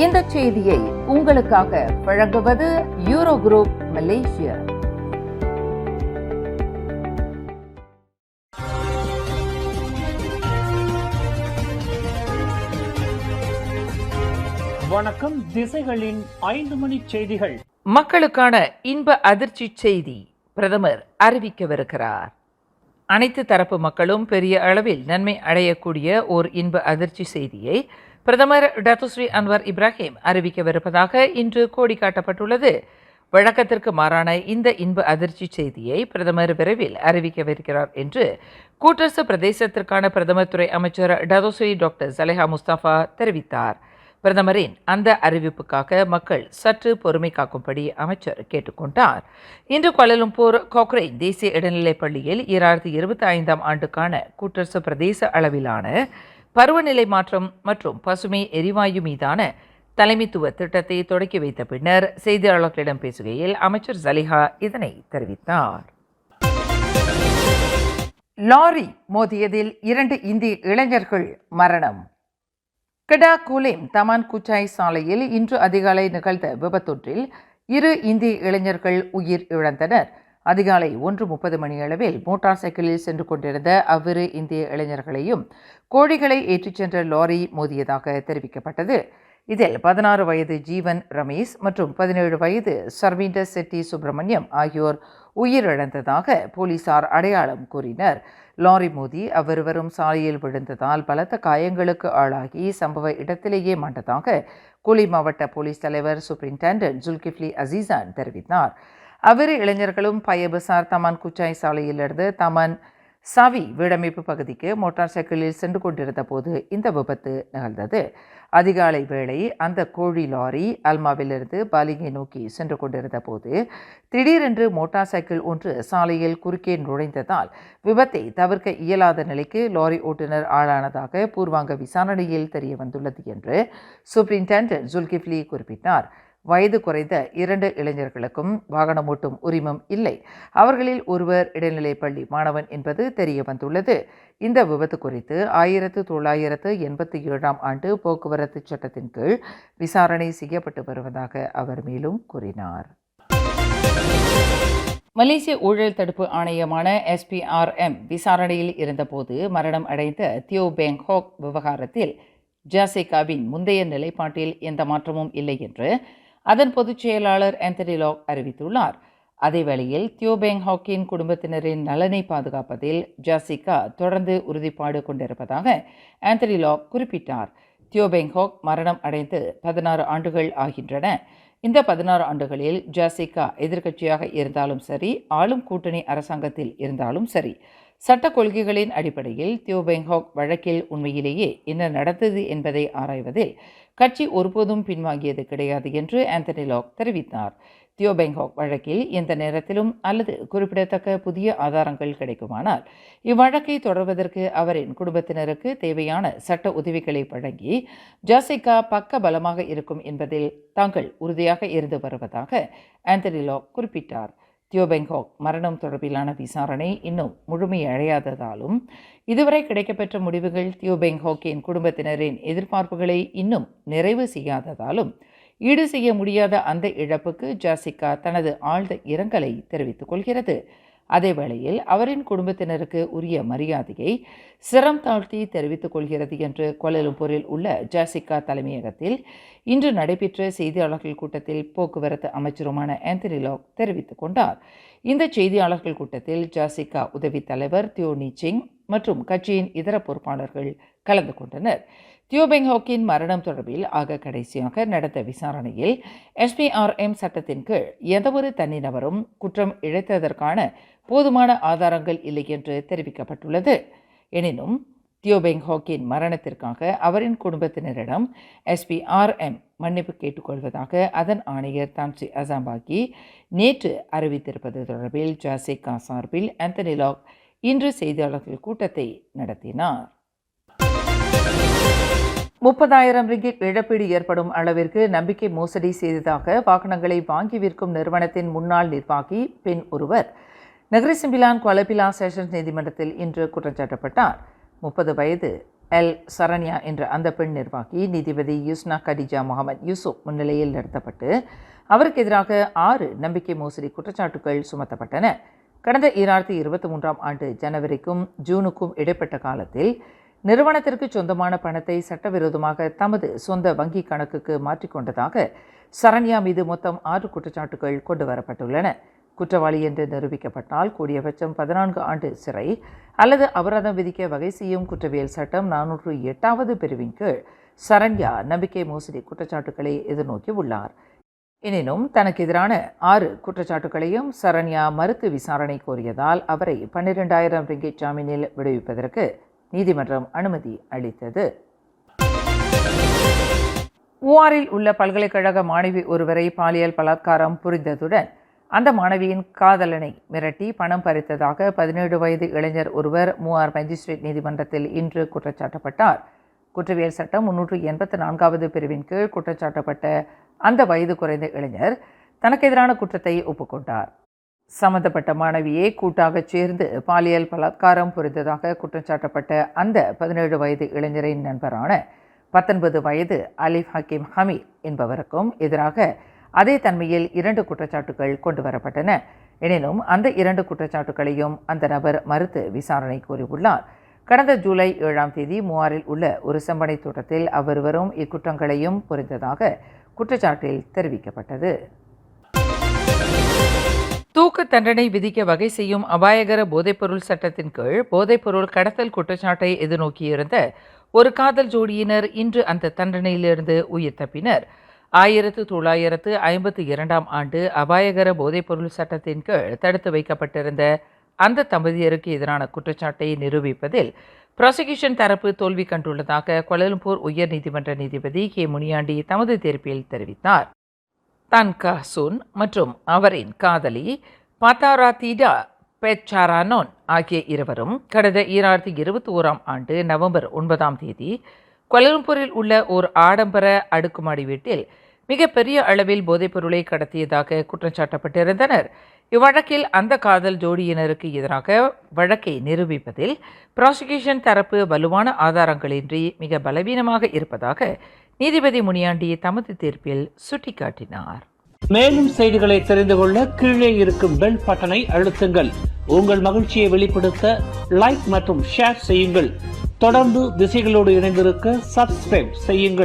இந்த செய்தியை உங்களுக்காக வழங்குவது யூரோ குரூப் மலேசியா. வணக்கம். திசைகளின் 5 மணி செய்திகள். மக்களுக்கான இன்ப அதிர்ச்சி செய்தி பிரதமர் அறிவிக்கவிருக்கிறார். அனைத்து தரப்பு மக்களும் பெரிய அளவில் நன்மை அடையக்கூடிய ஓர் இன்ப அதிர்ச்சி செய்தியை பிரதமர் டத்துஸ்ரீ அன்வர் இப்ராஹிம் அறிவிக்கவிருப்பதாக இன்று கோடி காட்டப்பட்டுள்ளது. வழக்கத்திற்கு மாறான இந்த இன்ப அதிர்ச்சி செய்தியை பிரதமர் விரைவில் அறிவிக்கவிருக்கிறார் என்று கூட்டரசு பிரதேசத்திற்கான பிரதமர் துறை அமைச்சர் டத்துஸ்ரீ டாக்டர் சலேஹா முஸ்தபா தெரிவித்தார். பிரதமரின் அந்த அறிவிப்புக்காக மக்கள் சற்று பொறுமை காக்கும்படி அமைச்சர் கேட்டுக்கொண்டார். இன்று கோலாலம்பூர் கோக்ரேன் தேசிய இடைநிலைப் பள்ளியில் 2025ஆம் ஆண்டுக்கான கூட்டரசு பிரதேச அளவிலான பருவநிலை மாற்றம் மற்றும் பசுமை எரிவாயு மீதான தலைமைத்துவ திட்டத்தை தொடக்கி வைத்த பின்னர் செய்தியாளர்களிடம் பேசுகையில் அமைச்சர் சலிஹா இதனை தெரிவித்தார். லாரி மோதியதில் 2 இந்திய இளைஞர்கள் மரணம். கடா கூலேம் தமான் குச்சாய் சாலையில் இன்று அதிகாலை நிகழ்ந்த விபத்தொன்றில் 2 இந்திய இளைஞர்கள் உயிர் இழந்தனர். அதிகாலை 1:30 மணியளவில் மோட்டார் சைக்கிளில் சென்று கொண்டிருந்த அவ்விரு இந்திய இளைஞர்களையும் கோழிகளை ஏற்றிச் சென்ற லாரி மோதியதாக தெரிவிக்கப்பட்டது. இதில் 16 வயது ஜீவன் ரமேஷ் மற்றும் 17 வயது சர்வீண்டர் செட்டி சுப்பிரமணியம் ஆகியோர் உயிரிழந்ததாக போலீசார் அடையாளம் கூறினர். லாரி மோதி அவ்விருவரும் சாலையில் விழுந்ததால் பலத்த காயங்களுக்கு ஆளாகி சம்பவ இடத்திலேயே மாண்டதாக கூலி மாவட்ட போலீஸ் தலைவர் சூப்பரிண்டென்டென்ட் ஜுல்கிஃப்லி அசீசான் தெரிவித்தார். அவ்விரு இளைஞர்களும் பயபசார் தமான் குச்சாய் சாலையிலிருந்து தமான் சாவி வீடமைப்பு பகுதிக்கு மோட்டார் சைக்கிளில் சென்று கொண்டிருந்த போது இந்த விபத்து நிகழ்ந்தது. அதிகாலை வேளை அந்த கோழி லாரி அல்மாவிலிருந்து பாலிங்கை நோக்கி சென்று கொண்டிருந்த போது திடீரென்று மோட்டார் சைக்கிள் ஒன்று சாலையில் குறுக்கே நுழைந்ததால் விபத்தை தவிர்க்க இயலாத நிலைக்கு லாரி ஓட்டுநர் ஆளானதாக பூர்வாங்க விசாரணையில் தெரிய வந்துள்ளது என்று சூப்பரிண்டென்டென்ட் ஜுல்கிஃப்லி குறிப்பிட்டார். வயது குறைந்த 2 இளைஞர்களுக்கும் வாகனம் ஓட்டும் உரிமம் இல்லை. அவர்களில் ஒருவர் இடைநிலைப் பள்ளி மாணவன் என்பது தெரிய வந்துள்ளது. இந்த விபத்து குறித்து 1987ஆம் ஆண்டு போக்குவரத்து சட்டத்தின் கீழ் விசாரணை செய்யப்பட்டு வருவதாக அவர் மேலும் கூறினார். மலேசிய ஊழல் தடுப்பு ஆணையமான SPRM விசாரணையில் இருந்தபோது மரணம் அடைந்த தியோ பெங் ஹாக் விவகாரத்தில் ஜாசிகாவின் முந்தைய நிலைப்பாட்டில் எந்த மாற்றமும் இல்லை என்று அதன் பொதுச் செயலாளர் ஆந்தனி லாக் அறிவித்துள்ளார். அதேவேளையில் தியோ பெங் ஹாக்கின் குடும்பத்தினரின் நலனை பாதுகாப்பதில் ஜாசிகா தொடர்ந்து உறுதிப்பாடு கொண்டிருப்பதாக ஆந்தனி லாக் குறிப்பிட்டார். தியோ பெங் ஹாக் மரணம் அடைந்து 16 ஆண்டுகள் ஆகின்றன. இந்த 16 ஆண்டுகளில் ஜாசிகா எதிர்க்கட்சியாக இருந்தாலும் சரி, ஆளும் கூட்டணி அரசாங்கத்தில் இருந்தாலும் சரி, சட்ட கொள்கைகளின் அடிப்படையில் தியோ பெங் ஹாக் வழக்கில் உண்மையிலேயே என்ன நடந்தது என்பதை ஆராய்வதில் கட்சி ஒருபோதும் பின்வாங்கியது கிடையாது என்று ஆந்தனி லாக் தெரிவித்தார். தியோ பெங் ஹாக் வழக்கில் எந்த நேரத்திலும் அல்லது குறிப்பிடத்தக்க புதிய ஆதாரங்கள் கிடைக்குமானால் இவ்வழக்கை தொடர்வதற்கு அவரின் குடும்பத்தினருக்கு தேவையான சட்ட உதவிகளை வழங்கி ஜாசிகா பக்க பலமாக இருக்கும் என்பதில் தாங்கள் உறுதியாக இருந்து வருவதாக ஆந்தனி லாக் குறிப்பிட்டார். தியோ பெங் ஹாக் மரணம் தொடர்பிலான விசாரணை இன்னும் முழுமையடையாததாலும் இதுவரை கிடைக்கப்பெற்ற முடிவுகள் தியோ பெங் ஹாக்கின் குடும்பத்தினரின் எதிர்பார்ப்புகளை இன்னும் நிறைவு செய்யாததாலும் ஈடு செய்ய முடியாத அந்த இழப்புக்கு ஜாசிகா தனது ஆழ்ந்த இரங்கலை தெரிவித்துக் கொள்கிறது. அதேவேளையில் அவரின் குடும்பத்தினருக்கு உரிய மரியாதையை சிரம் தாழ்த்தி தெரிவித்துக் கொள்கிறது என்று கோலாலம்பூரில் உள்ள ஜாசிகா தலைமையகத்தில் இன்று நடைபெற்ற செய்தியாளர்கள் கூட்டத்தில் போக்குவரத்து அமைச்சருமான ஆந்தனி லாக் தெரிவித்துக் கொண்டார். இந்த செய்தியாளர்கள் கூட்டத்தில் ஜாசிகா உதவி தலைவர் தியோ நீச்சிங் மற்றும் கட்சியின் இதர பொறுப்பாளர்கள் கலந்து கொண்டனர். தியோ பெங் ஹாக்கின் மரணம் தொடர்பில் ஆக கடைசியாக நடந்த விசாரணையில் SPRM சட்டத்தின் கீழ் எந்தவொரு தனிநபரும் குற்றம் இழைத்ததற்கான போதுமான ஆதாரங்கள் இல்லை என்று தெரிவிக்கப்பட்டுள்ளது. எனினும் தியோ பெங் ஹாக்கின் மரணத்திற்காக அவரின் குடும்பத்தினரிடம் SPRM மன்னிப்பு கேட்டுக்கொள்வதாக அதன் ஆணையர் தான்சி அசாம்பாக்கி நேற்று அறிவித்திருப்பது தொடர்பில் ஜாசிகா சார்பில் ஆந்தனி லாக் இன்று செய்தியாளர்கள் கூட்டத்தை நடத்தினார். 30,000 ரிங்கிட் இழப்பீடு ஏற்படும் அளவிற்கு நம்பிக்கை மோசடி செய்ததாக வாகனங்களை வாங்கி விற்கும் நிறுவனத்தின் முன்னாள் நிர்வாகி பெண் ஒருவர் நகரி சிம்பிலான் குவாலபிலா செஷன்ஸ் நீதிமன்றத்தில் இன்று குற்றம் சாட்டப்பட்டார். 30 வயது எல் சரண்யா என்ற அந்த பெண் நிர்வாகி நீதிபதி யூஸ்னா கடிஜா முகமது யூசுப் முன்னிலையில் நிறுத்தப்பட்டு அவருக்கு எதிராக 6 நம்பிக்கை மோசடி குற்றச்சாட்டுகள் சுமத்தப்பட்டன. கடந்த 2023ஆம் ஆண்டு ஜனவரிக்கும் ஜூனுக்கும் இடைப்பட்ட காலத்தில் நிறுவனத்திற்கு சொந்தமான பணத்தை சட்டவிரோதமாக தமது சொந்த வங்கி கணக்குக்கு மாற்றிக்கொண்டதாக சரண்யா மீது மொத்தம் 6 குற்றச்சாட்டுகள் கொண்டுவரப்பட்டுள்ளன. குற்றவாளி என்று நிரூபிக்கப்பட்டால் கூடியபட்சம் 14 ஆண்டு சிறை அல்லது அபராதம் விதிக்க வகை செய்யும் குற்றவியல் சட்டம் 408வது பிரிவின் கீழ் சரண்யா நம்பிக்கை மோசடி குற்றச்சாட்டுகளை எதிர்நோக்கி உள்ளார். எனினும் தனக்கு எதிரான 6 குற்றச்சாட்டுகளையும் சரண்யா மறுத்து விசாரணை கோரியதால் அவரை 12,000 ரிங்கிட் ஜாமீனில் விடுவிப்பதற்கு நீதிமன்றம் அனுமதி அளித்தது. ஊவாரில் உள்ள பல்கலைக்கழக மாணவி ஒருவரை பாலியல் பலாத்காரம் புரிந்ததுடன் அந்த மாணவியின் காதலனை மிரட்டி பணம் பறித்ததாக 17 வயது இளைஞர் ஒருவர் மூவார் மேஜிஸ்ட்ரேட் நீதிமன்றத்தில் இன்று குற்றச்சாட்டப்பட்டார். குற்றவியல் சட்டம் 384வது பிரிவின் கீழ் குற்றச்சாட்டப்பட்ட அந்த வயது குறைந்த இளைஞர் தனக்கு எதிரான குற்றத்தை ஒப்புக்கொண்டார். சம்பந்தப்பட்ட மாணவியை கூட்டாகச் சேர்ந்து பாலியல் பலாத்காரம் புரிந்ததாக குற்றச்சாட்டப்பட்ட அந்த 17 வயது இளைஞரின் நண்பரான 19 வயது அலிஃப் ஹக்கீம் ஹமீத் என்பவருக்கும் எதிராக அதே தன்மையில் 2 குற்றச்சாட்டுகள் கொண்டுவரப்பட்டன. எனினும் அந்த 2 குற்றச்சாட்டுகளையும் அந்த நபர் மறுத்து விசாரணை கோரியுள்ளார். கடந்த ஜூலை 7ஆம் தேதி மூவாரில் உள்ள ஒரு செம்பனை தோட்டத்தில் அவ்வருவரும் இக்குற்றங்களையும் புரிந்ததாக குற்றச்சாட்டில் தெரிவிக்கப்பட்டது. தூக்கு தண்டனை விதிக்க வகை செய்யும் அபாயகர போதைப்பொருள் சட்டத்தின் கீழ் போதைப்பொருள் கடத்தல் குற்றச்சாட்டை எதிர்நோக்கியிருந்த ஒரு காதல் ஜோடியினர் இன்று அந்த தண்டனையிலிருந்து உயிர் தப்பினர். 1952ஆம் ஆண்டு அபாயகர போதைப்பொருள் சட்டத்தின் கீழ் தடுத்து வைக்கப்பட்டிருந்த அந்த தம்பதியருக்கு எதிரான குற்றச்சாட்டை நிரூபிப்பதில் ப்ராசிக்யூஷன் தரப்பு தோல்வி கண்டுள்ளதாக கோலாலம்பூர் உயர் நீதிமன்ற நீதிபதி கே முனியாண்டி தமது தீர்ப்பில் தெரிவித்தார். தன் கஹ்சூன் மற்றும் அவரின் காதலி பாத்தாராத்தீடா பெச்சாரானோன் ஆகிய இருவரும் கடந்த 2021ஆம் ஆண்டு நவம்பர் 9ஆம் தேதி கோலாலம்பூரில் உள்ள ஓர் ஆடம்பர அடுக்குமாடி வீட்டில் மிகப்பெரிய அளவில் போதைப்பொருளை கடத்தியதாக குற்றச்சாட்டப்பட்டிருந்தனர். இவ்வழக்கில் அந்த காதல் ஜோடியினருக்கு எதிராக வழக்கை நிரூபிப்பதில் ப்ராசிக்யூஷன் தரப்பு வலுவான ஆதாரங்களின்றி மிக பலவீனமாக இருப்பதாக நீதிபதி முனியாண்டி தமது தீர்ப்பில் சுட்டிக்காட்டினார். மேலும் செய்திகளை தெரிந்து கொள்ள கீழே இருக்கும் பெல் பட்டனை அழுத்துங்கள். உங்கள் மகிழ்ச்சியை வெளிப்படுத்த லைக் மற்றும் ஷேர் செய்யுங்கள். தொடர்ந்து திசைகளோடு இணைந்திருக்க சப்ஸ்கிரைப் செய்யுங்கள்.